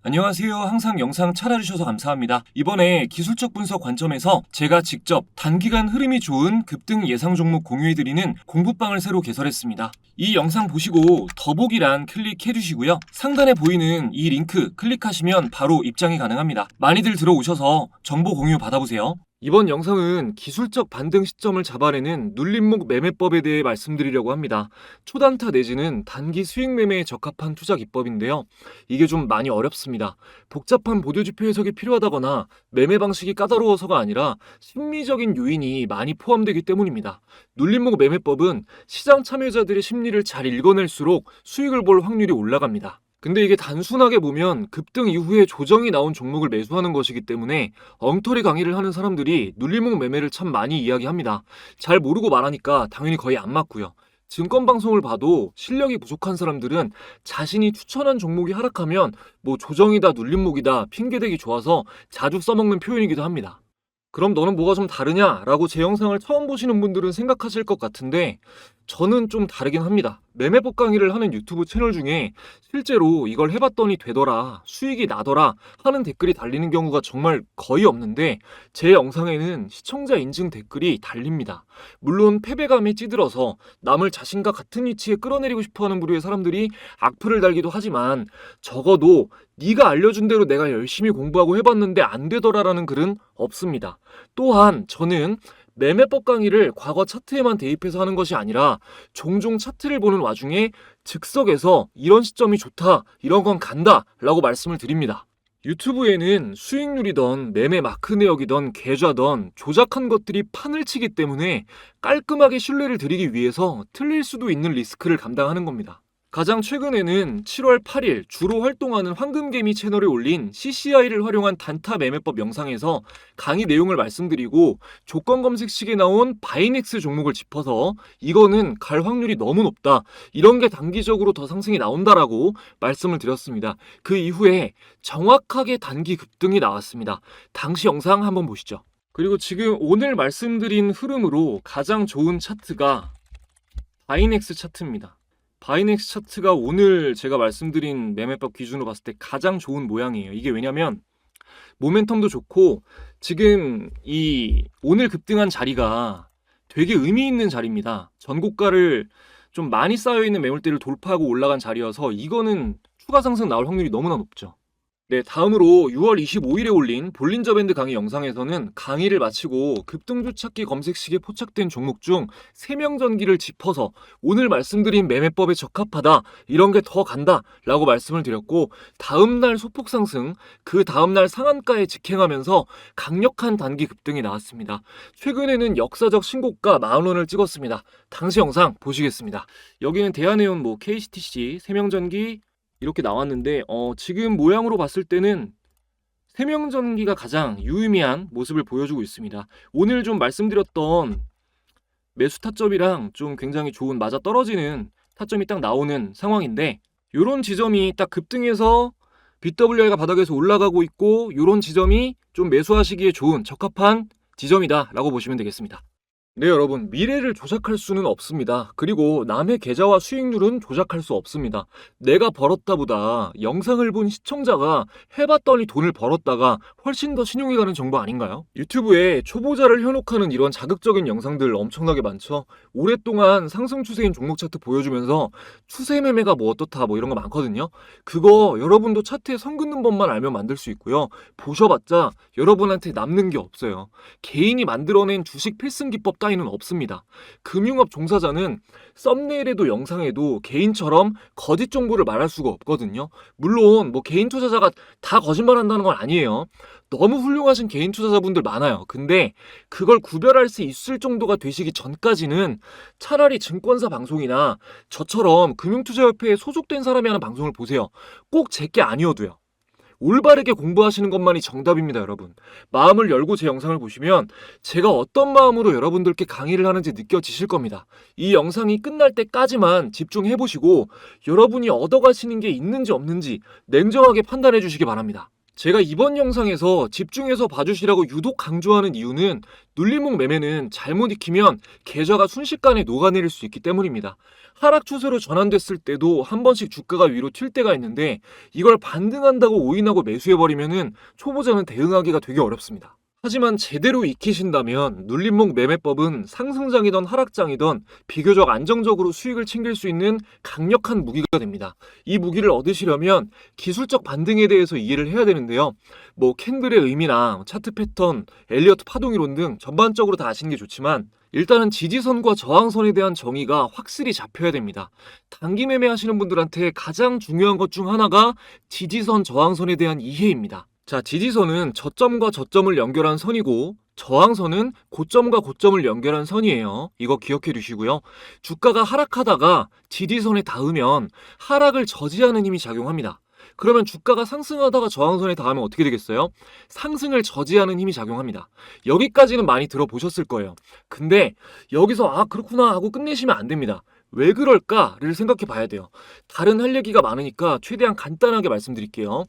안녕하세요. 항상 영상 찾아주셔서 감사합니다. 이번에 기술적 분석 관점에서 제가 직접 단기간 흐름이 좋은 급등 예상 종목 공유해드리는 공부방을 새로 개설했습니다. 이 영상 보시고 더보기란 클릭해주시고요. 상단에 보이는 이 링크 클릭하시면 바로 입장이 가능합니다. 많이들 들어오셔서 정보 공유 받아보세요. 이번 영상은 기술적 반등 시점을 잡아내는 눌림목 매매법에 대해 말씀드리려고 합니다. 초단타 내지는 단기 수익 매매에 적합한 투자 기법인데요. 이게 좀 많이 어렵습니다. 복잡한 보조지표 해석이 필요하다거나 매매 방식이 까다로워서가 아니라 심리적인 요인이 많이 포함되기 때문입니다. 눌림목 매매법은 시장 참여자들의 심리를 잘 읽어낼수록 수익을 볼 확률이 올라갑니다. 근데 이게 단순하게 보면 급등 이후에 조정이 나온 종목을 매수하는 것이기 때문에 엉터리 강의를 하는 사람들이 눌림목 매매를 참 많이 이야기합니다. 잘 모르고 말하니까 당연히 거의 안 맞고요. 증권 방송을 봐도 실력이 부족한 사람들은 자신이 추천한 종목이 하락하면 뭐 조정이다 눌림목이다 핑계대기 좋아서 자주 써먹는 표현이기도 합니다. 그럼 너는 뭐가 좀 다르냐? 라고 제 영상을 처음 보시는 분들은 생각하실 것 같은데 저는 좀 다르긴 합니다. 매매법 강의를 하는 유튜브 채널 중에 실제로 이걸 해봤더니 되더라, 수익이 나더라 하는 댓글이 달리는 경우가 정말 거의 없는데 제 영상에는 시청자 인증 댓글이 달립니다. 물론 패배감에 찌들어서 남을 자신과 같은 위치에 끌어내리고 싶어하는 부류의 사람들이 악플을 달기도 하지만 적어도 네가 알려준 대로 내가 열심히 공부하고 해봤는데 안 되더라라는 글은 없습니다. 또한 저는 매매법 강의를 과거 차트에만 대입해서 하는 것이 아니라 종종 차트를 보는 와중에 즉석에서 이런 시점이 좋다, 이런 건 간다 라고 말씀을 드립니다. 유튜브에는 수익률이던 매매 마크 내역이던 계좌던 조작한 것들이 판을 치기 때문에 깔끔하게 신뢰를 드리기 위해서 틀릴 수도 있는 리스크를 감당하는 겁니다. 가장 최근에는 7월 8일 주로 활동하는 황금개미 채널에 올린 CCI를 활용한 단타 매매법 영상에서 강의 내용을 말씀드리고 조건 검색식에 나온 바이넥스 종목을 짚어서 이거는 갈 확률이 너무 높다, 이런 게 단기적으로 더 상승이 나온다라고 말씀을 드렸습니다. 그 이후에 정확하게 단기 급등이 나왔습니다. 당시 영상 한번 보시죠. 그리고 지금 오늘 말씀드린 흐름으로 가장 좋은 차트가 바이넥스 차트입니다. 바이넥스 차트가 오늘 제가 말씀드린 매매법 기준으로 봤을 때 가장 좋은 모양이에요. 이게 왜냐면 모멘텀도 좋고 지금 이 오늘 급등한 자리가 되게 의미 있는 자리입니다. 전고가를 좀 많이 쌓여있는 매물대를 돌파하고 올라간 자리여서 이거는 추가 상승 나올 확률이 너무나 높죠. 네, 다음으로 6월 25일에 올린 볼린저 밴드 강의 영상에서는 강의를 마치고 급등주 찾기 검색식에 포착된 종목 중 3명 전기를 짚어서 오늘 말씀드린 매매법에 적합하다, 이런 게 더 간다 라고 말씀을 드렸고 다음날 소폭 상승, 그 다음날 상한가에 직행하면서 강력한 단기 급등이 나왔습니다. 최근에는 역사적 신고가 40,000원을 찍었습니다. 당시 영상 보시겠습니다. 여기는 대한해운 KCTC 3명 전기 이렇게 나왔는데 지금 모양으로 봤을 때는 세명전기가 가장 유의미한 모습을 보여주고 있습니다. 오늘 좀 말씀드렸던 매수 타점이랑 좀 굉장히 좋은 맞아 떨어지는 타점이 딱 나오는 상황인데 이런 지점이 딱 급등해서 BWI가 바닥에서 올라가고 있고 이런 지점이 좀 매수하시기에 좋은 적합한 지점이다 라고 보시면 되겠습니다. 네, 여러분, 미래를 조작할 수는 없습니다. 그리고 남의 계좌와 수익률은 조작할 수 없습니다. 내가 벌었다보다 영상을 본 시청자가 해봤더니 돈을 벌었다가 훨씬 더 신용이 가는 정보 아닌가요? 유튜브에 초보자를 현혹하는 이런 자극적인 영상들 엄청나게 많죠. 오랫동안 상승 추세인 종목 차트 보여주면서 추세 매매가 뭐 어떻다 뭐 이런 거 많거든요. 그거 여러분도 차트에 선 긋는 법만 알면 만들 수 있고요. 보셔봤자 여러분한테 남는 게 없어요. 개인이 만들어낸 주식 필승 기법 따위는 없습니다. 금융업 종사자는 썸네일에도 영상에도 개인처럼 거짓 정보를 말할 수가 없거든요. 물론 개인 투자자가 다 거짓말한다는 건 아니에요. 너무 훌륭하신 개인 투자자분들 많아요. 근데 그걸 구별할 수 있을 정도가 되시기 전까지는 차라리 증권사 방송이나 저처럼 금융투자협회에 소속된 사람이 하는 방송을 보세요. 꼭 제게 아니어도요. 올바르게 공부하시는 것만이 정답입니다, 여러분. 마음을 열고 제 영상을 보시면 제가 어떤 마음으로 여러분들께 강의를 하는지 느껴지실 겁니다. 이 영상이 끝날 때까지만 집중해보시고 여러분이 얻어가시는 게 있는지 없는지 냉정하게 판단해 주시기 바랍니다. 제가 이번 영상에서 집중해서 봐주시라고 유독 강조하는 이유는 눌림목 매매는 잘못 익히면 계좌가 순식간에 녹아내릴 수 있기 때문입니다. 하락 추세로 전환됐을 때도 한 번씩 주가가 위로 튈 때가 있는데 이걸 반등한다고 오인하고 매수해버리면은 초보자는 대응하기가 되게 어렵습니다. 하지만 제대로 익히신다면 눌림목 매매법은 상승장이든 하락장이든 비교적 안정적으로 수익을 챙길 수 있는 강력한 무기가 됩니다. 이 무기를 얻으시려면 기술적 반등에 대해서 이해를 해야 되는데요. 캔들의 의미나 차트 패턴, 엘리어트 파동이론 등 전반적으로 다 아시는 게 좋지만 일단은 지지선과 저항선에 대한 정의가 확실히 잡혀야 됩니다. 단기 매매 하시는 분들한테 가장 중요한 것 중 하나가 지지선, 저항선에 대한 이해입니다. 자, 지지선은 저점과 저점을 연결한 선이고 저항선은 고점과 고점을 연결한 선이에요. 이거 기억해 두시고요. 주가가 하락하다가 지지선에 닿으면 하락을 저지하는 힘이 작용합니다. 그러면 주가가 상승하다가 저항선에 닿으면 어떻게 되겠어요? 상승을 저지하는 힘이 작용합니다. 여기까지는 많이 들어보셨을 거예요. 근데 여기서 그렇구나 하고 끝내시면 안 됩니다. 왜 그럴까를 생각해 봐야 돼요. 다른 할 얘기가 많으니까 최대한 간단하게 말씀드릴게요.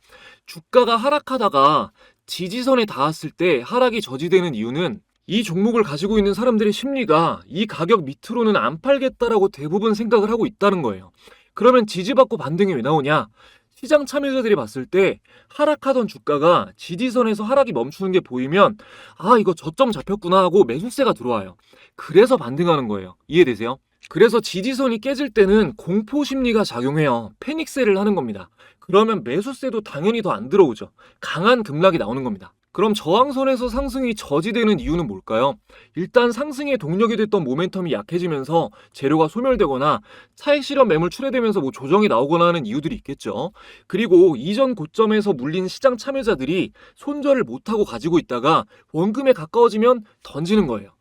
주가가 하락하다가 지지선에 닿았을 때 하락이 저지되는 이유는 이 종목을 가지고 있는 사람들의 심리가 이 가격 밑으로는 안 팔겠다라고 대부분 생각을 하고 있다는 거예요. 그러면 지지받고 반등이 왜 나오냐? 시장 참여자들이 봤을 때 하락하던 주가가 지지선에서 하락이 멈추는 게 보이면 이거 저점 잡혔구나 하고 매수세가 들어와요. 그래서 반등하는 거예요. 이해되세요? 그래서 지지선이 깨질 때는 공포 심리가 작용해요. 패닉세를 하는 겁니다. 그러면 매수세도 당연히 더 안 들어오죠. 강한 급락이 나오는 겁니다. 그럼 저항선에서 상승이 저지되는 이유는 뭘까요? 일단 상승의 동력이 됐던 모멘텀이 약해지면서 재료가 소멸되거나 차익 실현 매물 출회되면서 조정이 나오거나 하는 이유들이 있겠죠. 그리고 이전 고점에서 물린 시장 참여자들이 손절을 못하고 가지고 있다가 원금에 가까워지면 던지는 거예요.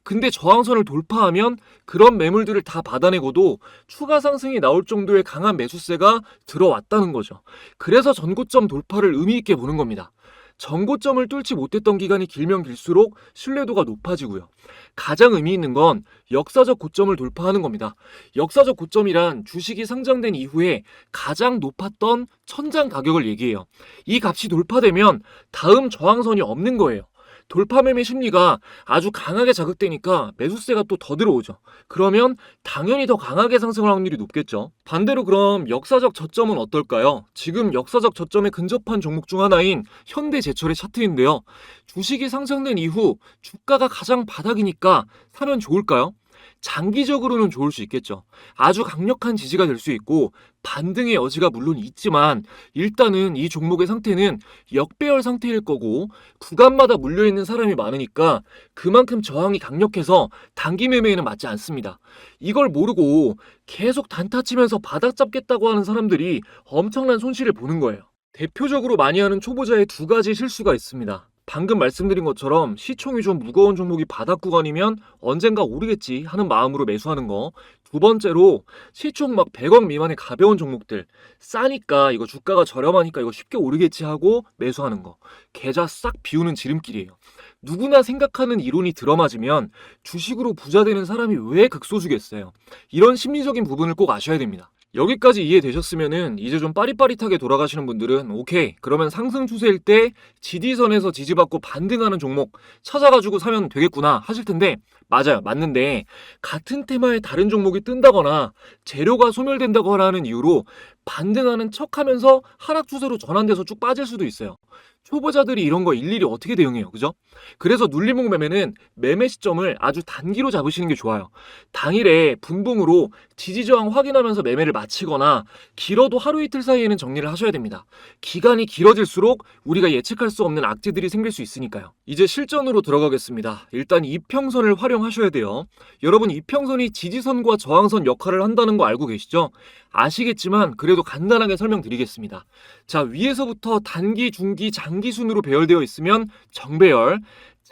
근데 저항선을 돌파하면 그런 매물들을 다 받아내고도 추가 상승이 나올 정도의 강한 매수세가 들어왔다는 거죠. 그래서 전고점 돌파를 의미 있게 보는 겁니다. 전고점을 뚫지 못했던 기간이 길면 길수록 신뢰도가 높아지고요. 가장 의미 있는 건 역사적 고점을 돌파하는 겁니다. 역사적 고점이란 주식이 상장된 이후에 가장 높았던 천장 가격을 얘기해요. 이 값이 돌파되면 다음 저항선이 없는 거예요. 돌파 매매 심리가 아주 강하게 자극되니까 매수세가 또 더 들어오죠. 그러면 당연히 더 강하게 상승할 확률이 높겠죠. 반대로 그럼 역사적 저점은 어떨까요? 지금 역사적 저점에 근접한 종목 중 하나인 현대제철의 차트인데요. 주식이 상장된 이후 주가가 가장 바닥이니까 사면 좋을까요? 장기적으로는 좋을 수 있겠죠. 아주 강력한 지지가 될 수 있고 반등의 여지가 물론 있지만 일단은 이 종목의 상태는 역배열 상태일 거고 구간마다 물려있는 사람이 많으니까 그만큼 저항이 강력해서 단기 매매에는 맞지 않습니다. 이걸 모르고 계속 단타 치면서 바닥 잡겠다고 하는 사람들이 엄청난 손실을 보는 거예요. 대표적으로 많이 하는 초보자의 두 가지 실수가 있습니다. 방금 말씀드린 것처럼 시총이 좀 무거운 종목이 바닥 구간이면 언젠가 오르겠지 하는 마음으로 매수하는 거. 두 번째로 시총 100억 미만의 가벼운 종목들 싸니까 이거 주가가 저렴하니까 이거 쉽게 오르겠지 하고 매수하는 거. 계좌 싹 비우는 지름길이에요. 누구나 생각하는 이론이 들어맞으면 주식으로 부자 되는 사람이 왜 극소수겠어요. 이런 심리적인 부분을 꼭 아셔야 됩니다. 여기까지 이해되셨으면은 이제 좀 빠릿빠릿하게 돌아가시는 분들은 오케이, 그러면 상승 추세일 때 지지선에서 지지받고 반등하는 종목 찾아가지고 사면 되겠구나 하실 텐데 맞아요, 맞는데 같은 테마의 다른 종목이 뜬다거나 재료가 소멸된다거나 하는 이유로 반등하는 척하면서 하락 추세로 전환돼서 쭉 빠질 수도 있어요. 초보자들이 이런 거 일일이 어떻게 대응해요, 그죠? 그래서 눌림목 매매는 매매 시점을 아주 단기로 잡으시는 게 좋아요. 당일에 분봉으로 지지저항 확인하면서 매매를 마치거나 길어도 하루 이틀 사이에는 정리를 하셔야 됩니다. 기간이 길어질수록 우리가 예측할 수 없는 악재들이 생길 수 있으니까요. 이제 실전으로 들어가겠습니다. 일단 이평선을 활용하셔야 돼요. 여러분, 이평선이 지지선과 저항선 역할을 한다는 거 알고 계시죠? 아시겠지만 그래도 간단하게 설명드리겠습니다. 자, 위에서부터 단기, 중기, 장기 순으로 배열되어 있으면 정배열,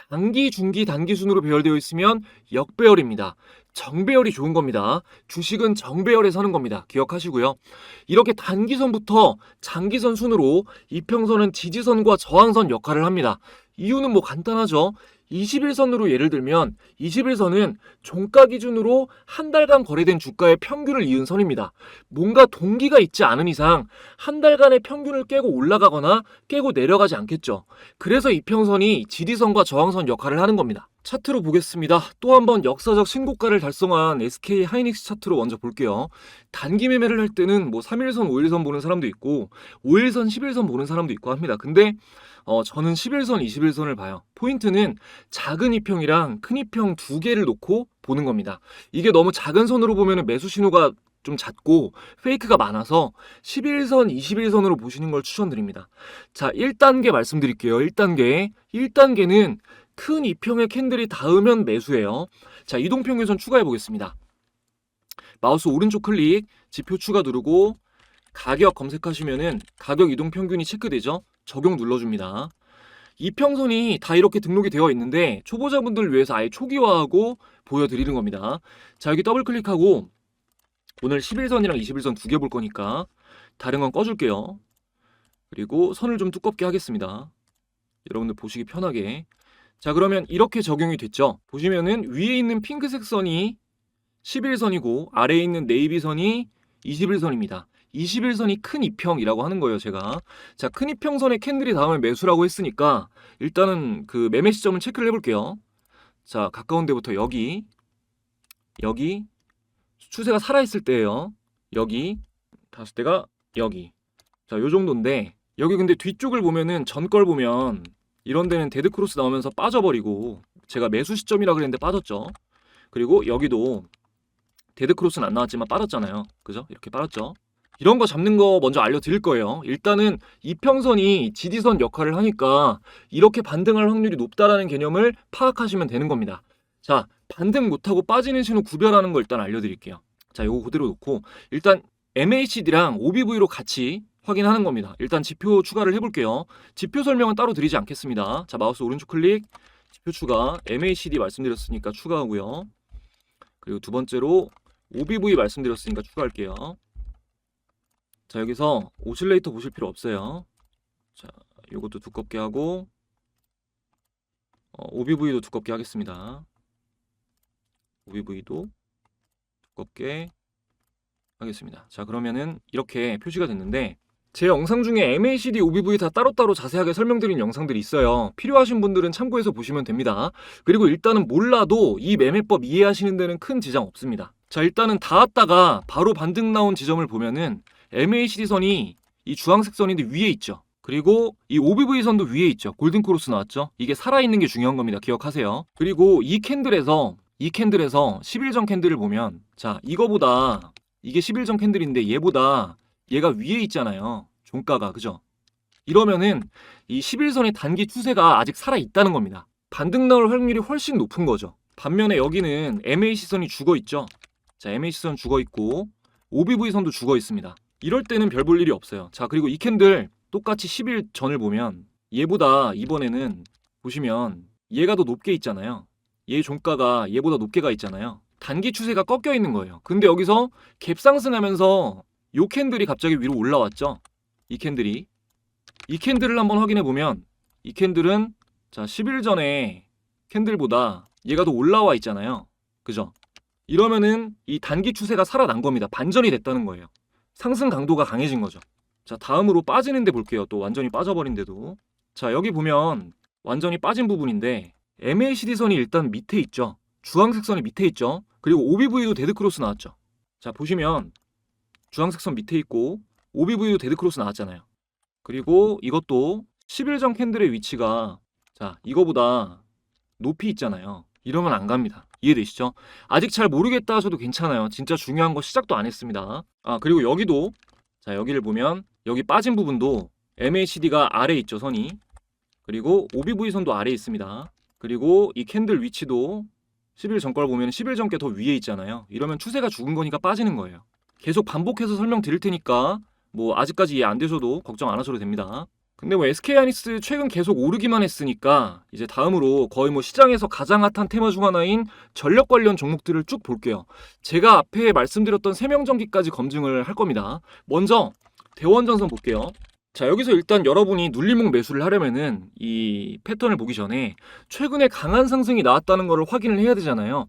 장기, 중기, 단기 순으로 배열되어 있으면 역배열입니다. 정배열이 좋은 겁니다. 주식은 정배열에 서는 겁니다. 기억하시고요. 이렇게 단기선부터 장기선 순으로 이평선은 지지선과 저항선 역할을 합니다. 이유는 간단하죠. 21선으로 예를 들면 21선은 종가 기준으로 한 달간 거래된 주가의 평균을 이은 선입니다. 뭔가 동기가 있지 않은 이상 한 달간의 평균을 깨고 올라가거나 깨고 내려가지 않겠죠. 그래서 이평선이 지지선과 저항선 역할을 하는 겁니다. 차트로 보겠습니다. 또 한번 역사적 신고가를 달성한 SK 하이닉스 차트로 먼저 볼게요. 단기 매매를 할 때는 뭐 3일선, 5일선 보는 사람도 있고 5일선, 10일선 보는 사람도 있고 합니다. 근데 저는 11선, 21선을 봐요. 포인트는 작은 이평이랑 큰 이평 두 개를 놓고 보는 겁니다. 이게 너무 작은 선으로 보면 매수 신호가 좀 잦고 페이크가 많아서 11선, 21선으로 보시는 걸 추천드립니다. 자, 1단계 말씀드릴게요. 1단계는 큰 이평의 캔들이 닿으면 매수예요. 자, 이동평균선 추가해 보겠습니다. 마우스 오른쪽 클릭, 지표 추가 누르고 가격 검색하시면은 가격 이동평균이 체크되죠? 적용 눌러줍니다. 이평선이 다 이렇게 등록이 되어 있는데 초보자분들을 위해서 아예 초기화하고 보여드리는 겁니다. 자, 여기 더블 클릭하고 오늘 11선이랑 21선 두 개 볼 거니까 다른 건 꺼줄게요. 그리고 선을 좀 두껍게 하겠습니다. 여러분들 보시기 편하게. 자, 그러면 이렇게 적용이 됐죠. 보시면은 위에 있는 핑크색 선이 11선이고 아래에 있는 네이비 선이 21선입니다. 21선이 큰 이평이라고 하는 거예요, 제가. 자, 큰 이평선에 캔들이 닿으면 매수라고 했으니까 일단은 그 매매 시점을 체크를 해볼게요. 자, 가까운 데부터 여기 추세가 살아있을 때예요. 여기 다섯 대가 여기. 자, 요 정도인데 여기 근데 뒤쪽을 보면은 전 걸 보면 이런 데는 데드크로스 나오면서 빠져버리고 제가 매수 시점이라 그랬는데 빠졌죠. 그리고 여기도 데드크로스는 안 나왔지만 빠졌잖아요. 그죠? 이렇게 빠졌죠. 이런 거 잡는 거 먼저 알려드릴 거예요. 일단은 이평선이 지지선 역할을 하니까 이렇게 반등할 확률이 높다라는 개념을 파악하시면 되는 겁니다. 자, 반등 못하고 빠지는 신호 구별하는 거 일단 알려드릴게요. 자, 요거 그대로 놓고 일단 MACD랑 OBV로 같이 확인하는 겁니다. 일단 지표 추가를 해볼게요. 지표 설명은 따로 드리지 않겠습니다. 자, 마우스 오른쪽 클릭, 지표 추가, MACD 말씀드렸으니까 추가하고요. 그리고 두 번째로 OBV 말씀드렸으니까 추가할게요. 자, 여기서 오실레이터 보실 필요 없어요. 자, 요것도 두껍게 하고 OBV도 두껍게 하겠습니다. OBV도 두껍게 하겠습니다. 자, 그러면은 이렇게 표시가 됐는데 제 영상 중에 MACD, OBV 다 따로따로 자세하게 설명드린 영상들이 있어요. 필요하신 분들은 참고해서 보시면 됩니다. 그리고 일단은 몰라도 이 매매법 이해하시는 데는 큰 지장 없습니다. 자, 일단은 닿았다가 바로 반등 나온 지점을 보면은 MACD 선이 이 주황색 선인데 위에 있죠. 그리고 이 OBV 선도 위에 있죠. 골든크로스 나왔죠. 이게 살아있는 게 중요한 겁니다. 기억하세요. 그리고 이 캔들에서 10일 전 캔들을 보면 자, 이거보다 이게 10일 전 캔들인데 얘가 위에 있잖아요. 종가가. 그죠? 이러면은 이 11선의 단기 추세가 아직 살아있다는 겁니다. 반등 나올 확률이 훨씬 높은 거죠. 반면에 여기는 MAC선이 죽어있죠. 자, MAC선 죽어있고 OBV선도 죽어있습니다. 이럴 때는 별 볼 일이 없어요. 자, 그리고 이 캔들 똑같이 10일 전을 보면 얘보다 이번에는 보시면 얘가 더 높게 있잖아요. 얘 종가가 얘보다 높게 가 있잖아요. 단기 추세가 꺾여 있는 거예요. 근데 여기서 갭 상승하면서 요 캔들이 갑자기 위로 올라왔죠. 이 캔들을 한번 확인해 보면 이 캔들은 자, 10일 전에 캔들보다 얘가 더 올라와 있잖아요. 그죠? 이러면은 이 단기 추세가 살아난 겁니다. 반전이 됐다는 거예요. 상승 강도가 강해진 거죠. 자, 다음으로 빠지는 데 볼게요. 또 완전히 빠져버린데도. 자, 여기 보면 완전히 빠진 부분인데 MACD 선이 일단 밑에 있죠. 주황색 선이 밑에 있죠. 그리고 OBV도 데드크로스 나왔죠. 자, 보시면 주황색 선 밑에 있고 OBV도 데드크로스 나왔잖아요. 그리고 이것도 10일 전 캔들의 위치가 자, 이거보다 높이 있잖아요. 이러면 안 갑니다. 이해되시죠? 아직 잘 모르겠다 하셔도 괜찮아요. 진짜 중요한 거 시작도 안 했습니다. 아, 그리고 여기도 자, 여기를 보면 여기 빠진 부분도 MACD가 아래에 있죠, 선이. 그리고 OBV 선도 아래에 있습니다. 그리고 이 캔들 위치도 10일 전 걸 보면 10일 전 게 더 위에 있잖아요. 이러면 추세가 죽은 거니까 빠지는 거예요. 계속 반복해서 설명드릴 테니까 뭐 아직까지 이해 안 되셔도 걱정 안 하셔도 됩니다. 근데 뭐 SK하이닉스 최근 계속 오르기만 했으니까 이제 다음으로 거의 뭐 시장에서 가장 핫한 테마 중 하나인 전력 관련 종목들을 쭉 볼게요. 제가 앞에 말씀드렸던 세명전기까지 검증을 할 겁니다. 먼저 대원전선 볼게요. 자, 여기서 일단 여러분이 눌림목 매수를 하려면은 이 패턴을 보기 전에 최근에 강한 상승이 나왔다는 것을 확인을 해야 되잖아요.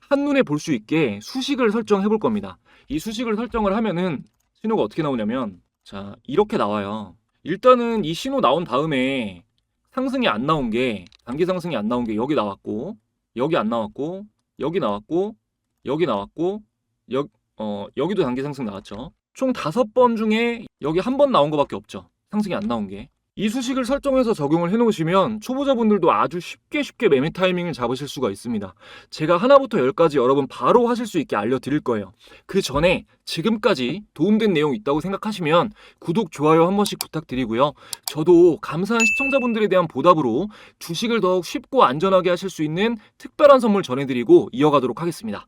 한눈에 볼 수 있게 수식을 설정해 볼 겁니다. 이 수식을 설정을 하면은 신호가 어떻게 나오냐면, 자, 이렇게 나와요. 일단은 이 신호 나온 다음에 상승이 안 나온 게, 단기 상승이 안 나온 게 여기 나왔고, 여기 안 나왔고, 여기 나왔고, 여기 나왔고, 여기도 단기 상승 나왔죠. 총 5번 중에 여기 한 번 나온 거밖에 없죠. 상승이 안 나온 게. 이 수식을 설정해서 적용을 해 놓으시면 초보자분들도 아주 쉽게 매매 타이밍을 잡으실 수가 있습니다. 제가 하나부터 10까지 여러분 바로 하실 수 있게 알려드릴 거예요. 그 전에 지금까지 도움된 내용 있다고 생각하시면 구독, 좋아요 한 번씩 부탁드리고요. 저도 감사한 시청자분들에 대한 보답으로 주식을 더욱 쉽고 안전하게 하실 수 있는 특별한 선물 전해드리고 이어가도록 하겠습니다.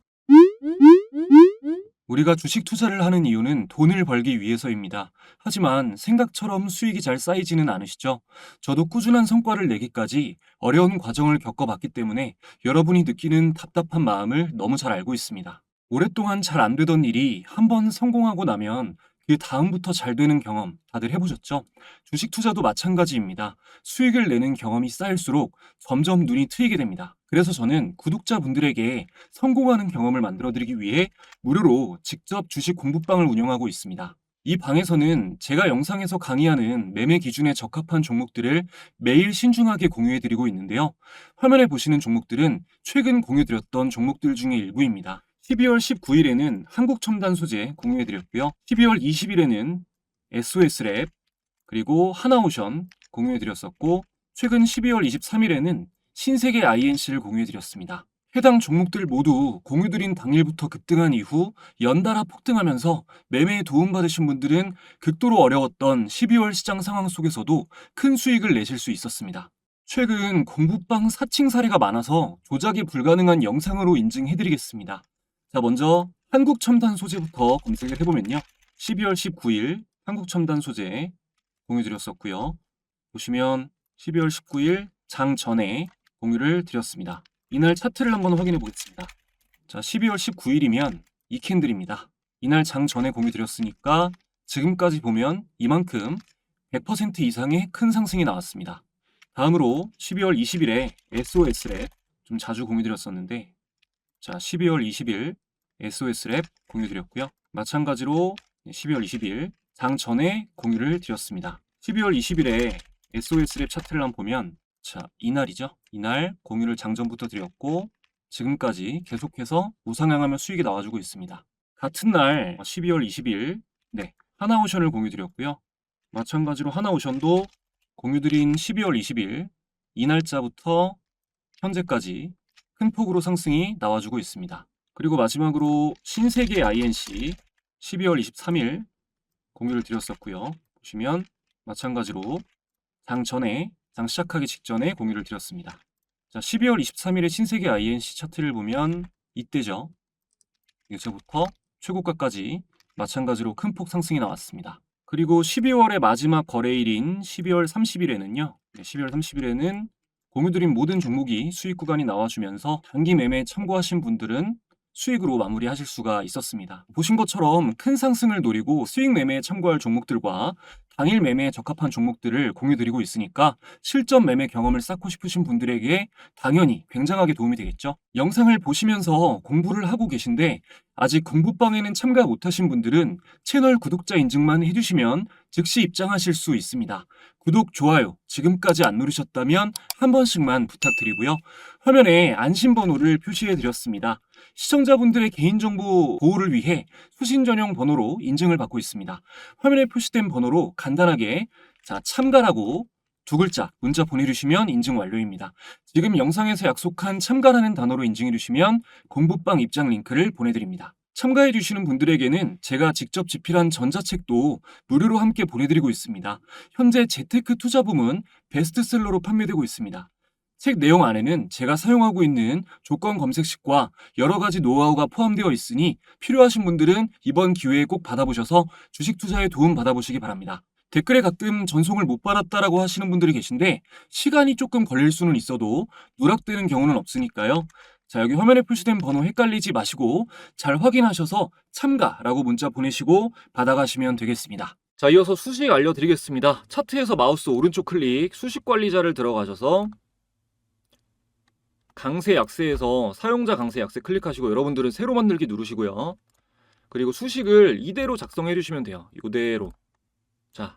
우리가 주식 투자를 하는 이유는 돈을 벌기 위해서입니다. 하지만 생각처럼 수익이 잘 쌓이지는 않으시죠? 저도 꾸준한 성과를 내기까지 어려운 과정을 겪어봤기 때문에 여러분이 느끼는 답답한 마음을 너무 잘 알고 있습니다. 오랫동안 잘 안 되던 일이 한번 성공하고 나면 그 다음부터 잘 되는 경험 다들 해보셨죠? 주식 투자도 마찬가지입니다. 수익을 내는 경험이 쌓일수록 점점 눈이 트이게 됩니다. 그래서 저는 구독자분들에게 성공하는 경험을 만들어드리기 위해 무료로 직접 주식 공부방을 운영하고 있습니다. 이 방에서는 제가 영상에서 강의하는 매매 기준에 적합한 종목들을 매일 신중하게 공유해드리고 있는데요. 화면에 보시는 종목들은 최근 공유드렸던 종목들 중에 일부입니다. 12월 19일에는 한국첨단 소재 공유해드렸고요. 12월 20일에는 SOS랩 그리고 하나오션 공유해드렸었고, 최근 12월 23일에는 신세계 INC를 공유해드렸습니다. 해당 종목들 모두 공유드린 당일부터 급등한 이후 연달아 폭등하면서 매매에 도움받으신 분들은 극도로 어려웠던 12월 시장 상황 속에서도 큰 수익을 내실 수 있었습니다. 최근 공부방 사칭 사례가 많아서 조작이 불가능한 영상으로 인증해드리겠습니다. 자, 먼저 한국첨단 소재부터 검색을 해보면요. 12월 19일 한국첨단 소재 공유드렸었고요. 보시면 12월 19일 장 전에 공유를 드렸습니다. 이날 차트를 한번 확인해 보겠습니다. 자, 12월 19일이면 이 캔들입니다. 이날 장 전에 공유 드렸으니까 지금까지 보면 이만큼 100% 이상의 큰 상승이 나왔습니다. 다음으로 12월 20일에 SOS랩 좀 자주 공유 드렸었는데, 자, 12월 20일 SOS랩 공유 드렸고요. 마찬가지로 12월 20일 장 전에 공유를 드렸습니다. 12월 20일에 SOS랩 차트를 한번 보면, 자, 이날이죠. 이날 공유를 장전부터 드렸고 지금까지 계속해서 우상향하며 수익이 나와주고 있습니다. 같은 날 12월 20일 하나오션을 공유 드렸고요. 마찬가지로 하나오션도 공유드린 12월 20일 이 날짜부터 현재까지 큰 폭으로 상승이 나와주고 있습니다. 그리고 마지막으로 신세계 INC 12월 23일 공유를 드렸었고요. 보시면 마찬가지로 장 전에, 장 시작하기 직전에 공유를 드렸습니다. 자, 12월 23일에 신세계 INC 차트를 보면 이때죠. 여기서부터 최고가까지 마찬가지로 큰 폭 상승이 나왔습니다. 그리고 12월의 마지막 거래일인 12월 30일에는요. 12월 30일에는 공유드린 모든 종목이 수익 구간이 나와주면서 단기 매매에 참고하신 분들은 수익으로 마무리하실 수가 있었습니다. 보신 것처럼 큰 상승을 노리고 수익 매매에 참고할 종목들과 당일 매매에 적합한 종목들을 공유드리고 있으니까 실전 매매 경험을 쌓고 싶으신 분들에게 당연히 굉장하게 도움이 되겠죠. 영상을 보시면서 공부를 하고 계신데 아직 공부방에는 참가 못하신 분들은 채널 구독자 인증만 해주시면 즉시 입장하실 수 있습니다. 구독, 좋아요 지금까지 안 누르셨다면 한 번씩만 부탁드리고요. 화면에 안심번호를 표시해드렸습니다. 시청자분들의 개인정보 보호를 위해 수신 전용 번호로 인증을 받고 있습니다. 화면에 표시된 번호로 간단하게 참가라고 2글자 문자 보내주시면 인증 완료입니다. 지금 영상에서 약속한 참가라는 단어로 인증해주시면 공부방 입장 링크를 보내드립니다. 참가해주시는 분들에게는 제가 직접 집필한 전자책도 무료로 함께 보내드리고 있습니다. 현재 재테크 투자 부문 베스트셀러로 판매되고 있습니다. 책 내용 안에는 제가 사용하고 있는 조건 검색식과 여러 가지 노하우가 포함되어 있으니 필요하신 분들은 이번 기회에 꼭 받아보셔서 주식 투자에 도움 받아보시기 바랍니다. 댓글에 가끔 전송을 못 받았다라고 하시는 분들이 계신데 시간이 조금 걸릴 수는 있어도 누락되는 경우는 없으니까요. 자, 여기 화면에 표시된 번호 헷갈리지 마시고 잘 확인하셔서 참가라고 문자 보내시고 받아가시면 되겠습니다. 자, 이어서 수식 알려드리겠습니다. 차트에서 마우스 오른쪽 클릭, 수식 관리자를 들어가셔서 강세 약세에서 사용자 강세 약세 클릭하시고 여러분들은 새로 만들기 누르시고요. 그리고 수식을 이대로 작성해 주시면 돼요. 이대로. 자,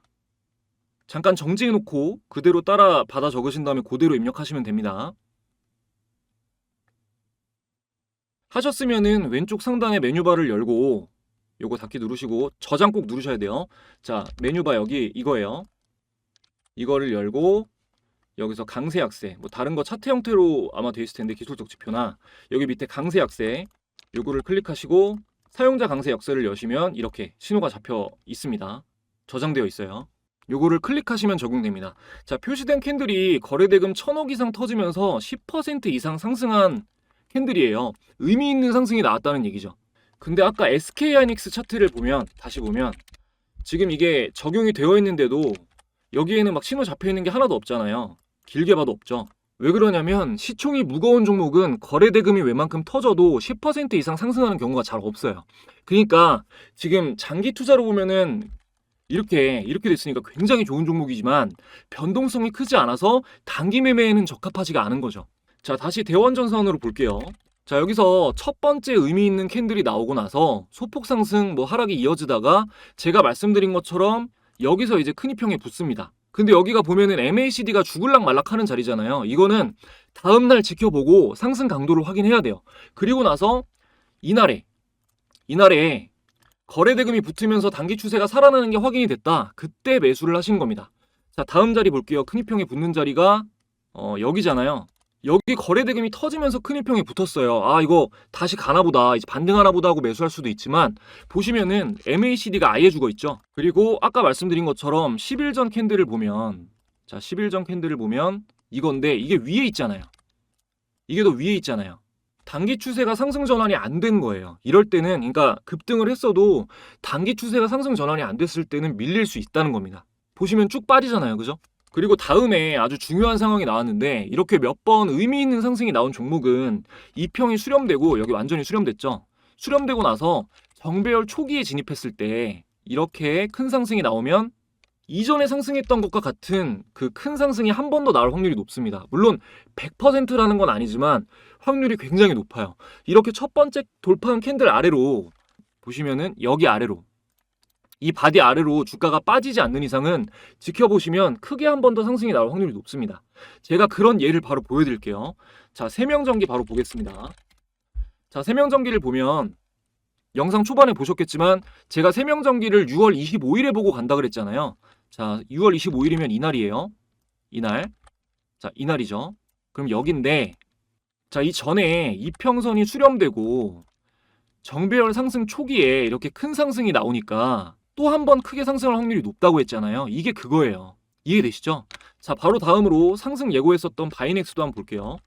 잠깐 정지해 놓고 그대로 따라 받아 적으신 다음에 그대로 입력하시면 됩니다. 하셨으면은 왼쪽 상단에 메뉴바를 열고 요거 닫기 누르시고 저장 꼭 누르셔야 돼요. 자, 메뉴바 여기 이거예요. 이거를 열고 여기서 강세 약세, 뭐 다른 거 차트 형태로 아마 돼 있을 텐데 기술적 지표나 여기 밑에 강세 약세 요거를 클릭하시고 사용자 강세 약세를 여시면 이렇게 신호가 잡혀 있습니다. 저장되어 있어요. 요거를 클릭하시면 적용됩니다. 자, 표시된 캔들이 거래대금 1000억 이상 터지면서 10% 이상 상승한 캔들이에요. 의미 있는 상승이 나왔다는 얘기죠. 근데 아까 SK하이닉스 차트를 보면 다시 보면 지금 이게 적용이 되어 있는데도 여기에는 막 신호 잡혀 있는 게 하나도 없잖아요. 길게 봐도 없죠. 왜 그러냐면 시총이 무거운 종목은 거래대금이 웬만큼 터져도 10% 이상 상승하는 경우가 잘 없어요. 그러니까 지금 장기 투자로 보면은 이렇게 됐으니까 굉장히 좋은 종목이지만 변동성이 크지 않아서 단기 매매에는 적합하지가 않은 거죠. 자, 다시 대원전선으로 볼게요. 자, 여기서 첫 번째 의미 있는 캔들이 나오고 나서 소폭 상승 뭐 하락이 이어지다가 제가 말씀드린 것처럼 여기서 이제 큰 이평에 붙습니다. 근데 여기가 보면은 MACD가 죽을락 말락하는 자리잖아요. 이거는 다음날 지켜보고 상승 강도를 확인해야 돼요. 그리고 나서 이날에 거래대금이 붙으면서 단기 추세가 살아나는 게 확인이 됐다. 그때 매수를 하신 겁니다. 자, 다음 자리 볼게요. 큰 이평에 붙는 자리가 여기잖아요. 여기 거래대금이 터지면서 큰 이평에 붙었어요. 아, 이거 다시 가나보다, 이제 반등하나보다 하고 매수할 수도 있지만 보시면은 MACD가 아예 죽어 있죠. 그리고 아까 말씀드린 것처럼 10일 전 캔들을 보면, 자, 10일 전 캔들을 보면 이건데 이게 위에 있잖아요. 이게 더 위에 있잖아요. 단기 추세가 상승 전환이 안 된 거예요. 이럴 때는, 그러니까 급등을 했어도 단기 추세가 상승 전환이 안 됐을 때는 밀릴 수 있다는 겁니다. 보시면 쭉 빠지잖아요, 그죠? 그리고 다음에 아주 중요한 상황이 나왔는데 이렇게 몇 번 의미 있는 상승이 나온 종목은 이평이 수렴되고 여기 완전히 수렴됐죠. 수렴되고 나서 정배열 초기에 진입했을 때 이렇게 큰 상승이 나오면 이전에 상승했던 것과 같은 그 큰 상승이 한 번 더 나올 확률이 높습니다. 물론 100%라는 건 아니지만 확률이 굉장히 높아요. 이렇게 첫 번째 돌파한 캔들 아래로 보시면은 여기 아래로 이 바디 아래로 주가가 빠지지 않는 이상은 지켜보시면 크게 한 번 더 상승이 나올 확률이 높습니다. 제가 그런 예를 바로 보여드릴게요. 자, 세명전기 바로 보겠습니다. 자, 세명전기를 보면 영상 초반에 보셨겠지만 제가 세명전기를 6월 25일에 보고 간다 그랬잖아요. 자, 6월 25일이면 이날이에요. 이날. 자, 이날이죠. 그럼 여긴데 자, 이 전에 이평선이 수렴되고 정배열 상승 초기에 이렇게 큰 상승이 나오니까 또 한 번 크게 상승할 확률이 높다고 했잖아요. 이게 그거예요. 이해되시죠? 자, 바로 다음으로 상승 예고했었던 바이넥스도 한번 볼게요.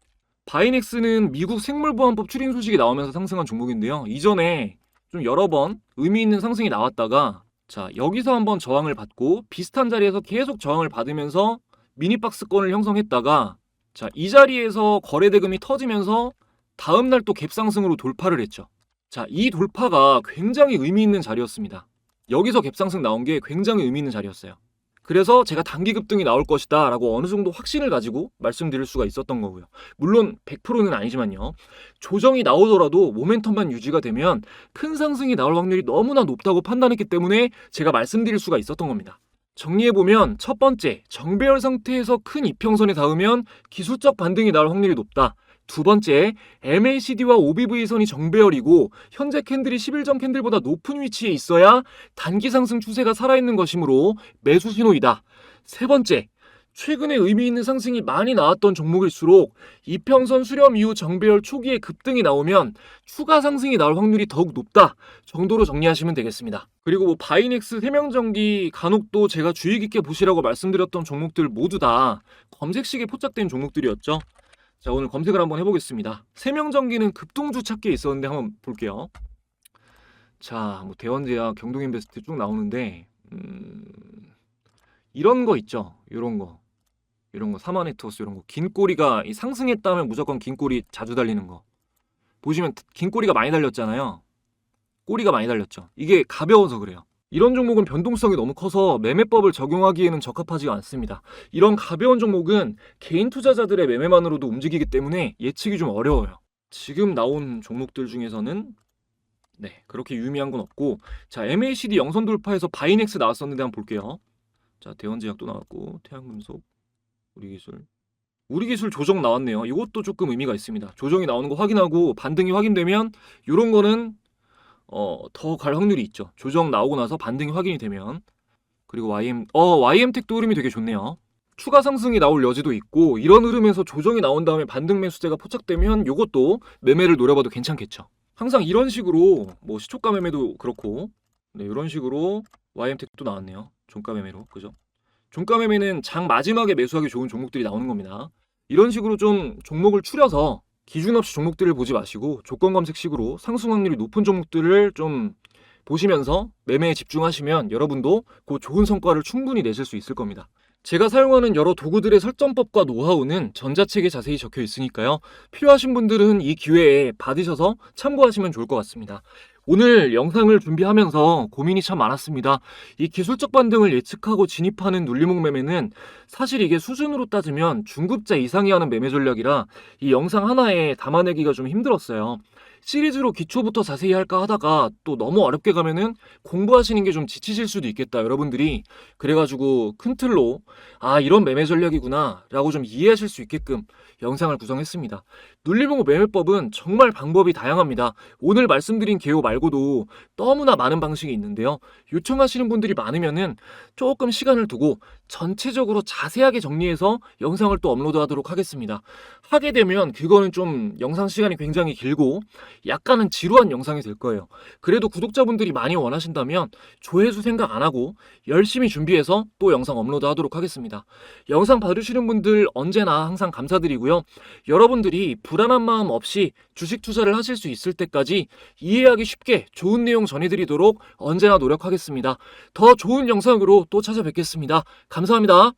바이넥스는 미국 생물보안법 추진 소식이 나오면서 상승한 종목인데요. 이전에 좀 여러 번 의미 있는 상승이 나왔다가 자, 여기서 한번 저항을 받고 비슷한 자리에서 계속 저항을 받으면서 미니박스권을 형성했다가 자, 이 자리에서 거래대금이 터지면서 다음날 또 갭상승으로 돌파를 했죠. 자, 이 돌파가 굉장히 의미 있는 자리였습니다. 여기서 갭상승 나온 게 굉장히 의미 있는 자리였어요. 그래서 제가 단기 급등이 나올 것이다 라고 어느 정도 확신을 가지고 말씀드릴 수가 있었던 거고요. 물론 100%는 아니지만요. 조정이 나오더라도 모멘텀만 유지가 되면 큰 상승이 나올 확률이 너무나 높다고 판단했기 때문에 제가 말씀드릴 수가 있었던 겁니다. 정리해보면 첫 번째, 정배열 상태에서 큰 이평선에 닿으면 기술적 반등이 나올 확률이 높다. 두 번째, MACD와 OBV선이 정배열이고 현재 캔들이 10일 전 캔들보다 높은 위치에 있어야 단기 상승 추세가 살아있는 것이므로 매수 신호이다. 세 번째, 최근에 의미 있는 상승이 많이 나왔던 종목일수록 이평선 수렴 이후 정배열 초기에 급등이 나오면 추가 상승이 나올 확률이 더욱 높다 정도로 정리하시면 되겠습니다. 그리고 뭐 바이넥스, 세명전기, 간혹도 제가 주의 깊게 보시라고 말씀드렸던 종목들 모두 다 검색식에 포착된 종목들이었죠. 자, 오늘 검색을 한번 해보겠습니다. 세명전기는 급등주 찾기에 있었는데 한번 볼게요. 자, 뭐 대원제약, 경동인베스트 쭉 나오는데 이런 거 있죠. 이런 거 사마네트워스 이런 거 긴 꼬리가 상승했다면 무조건 긴 꼬리 자주 달리는 거 보시면 긴 꼬리가 많이 달렸잖아요. 꼬리가 많이 달렸죠. 이게 가벼워서 그래요. 이런 종목은 변동성이 너무 커서 매매법을 적용하기에는 적합하지가 않습니다. 이런 가벼운 종목은 개인 투자자들의 매매만으로도 움직이기 때문에 예측이 좀 어려워요. 지금 나온 종목들 중에서는 그렇게 유의미한 건 없고, 자, MACD 영선 돌파해서 바이넥스 나왔었는데 한번 볼게요. 자, 대원제약도 나왔고, 태양금속, 우리기술 조정 나왔네요. 이것도 조금 의미가 있습니다. 조정이 나오는 거 확인하고 반등이 확인되면 이런 거는 더 갈 확률이 있죠. 조정 나오고 나서 반등이 확인이 되면. 그리고 YM텍도 흐름이 되게 좋네요. 추가 상승이 나올 여지도 있고, 이런 흐름에서 조정이 나온 다음에 반등 매수세가 포착되면 이것도 매매를 노려봐도 괜찮겠죠. 항상 이런 식으로 뭐 시초가 매매도 그렇고, 이런 식으로 YM텍도 나왔네요. 종가 매매로, 그죠? 종가 매매는 장 마지막에 매수하기 좋은 종목들이 나오는 겁니다. 이런 식으로 좀 종목을 추려서 기준 없이 종목들을 보지 마시고 조건 검색식으로 상승 확률이 높은 종목들을 좀 보시면서 매매에 집중하시면 여러분도 그 좋은 성과를 충분히 내실 수 있을 겁니다. 제가 사용하는 여러 도구들의 설정법과 노하우는 전자책에 자세히 적혀 있으니까요. 필요하신 분들은 이 기회에 받으셔서 참고하시면 좋을 것 같습니다. 오늘 영상을 준비하면서 고민이 참 많았습니다. 이 기술적 반등을 예측하고 진입하는 눌림목 매매는 사실 이게 수준으로 따지면 중급자 이상이 하는 매매 전략이라 이 영상 하나에 담아내기가 좀 힘들었어요. 시리즈로 기초부터 자세히 할까 하다가 또 너무 어렵게 가면은 공부하시는 게 좀 지치실 수도 있겠다, 여러분들이. 그래가지고 큰 틀로 이런 매매 전략이구나 라고 좀 이해하실 수 있게끔 영상을 구성했습니다. 눌림목 매매법은 정말 방법이 다양합니다. 오늘 말씀드린 개요 말고도 너무나 많은 방식이 있는데요. 요청하시는 분들이 많으면은 조금 시간을 두고 전체적으로 자세하게 정리해서 영상을 또 업로드하도록 하겠습니다. 하게 되면 그거는 좀 영상 시간이 굉장히 길고 약간은 지루한 영상이 될 거예요. 그래도 구독자분들이 많이 원하신다면 조회수 생각 안 하고 열심히 준비해서 또 영상 업로드 하도록 하겠습니다. 영상 봐주시는 분들 언제나 항상 감사드리고요. 여러분들이 불안한 마음 없이 주식 투자를 하실 수 있을 때까지 이해하기 쉽게 좋은 내용 전해드리도록 언제나 노력하겠습니다. 더 좋은 영상으로 또 찾아뵙겠습니다. 감사합니다.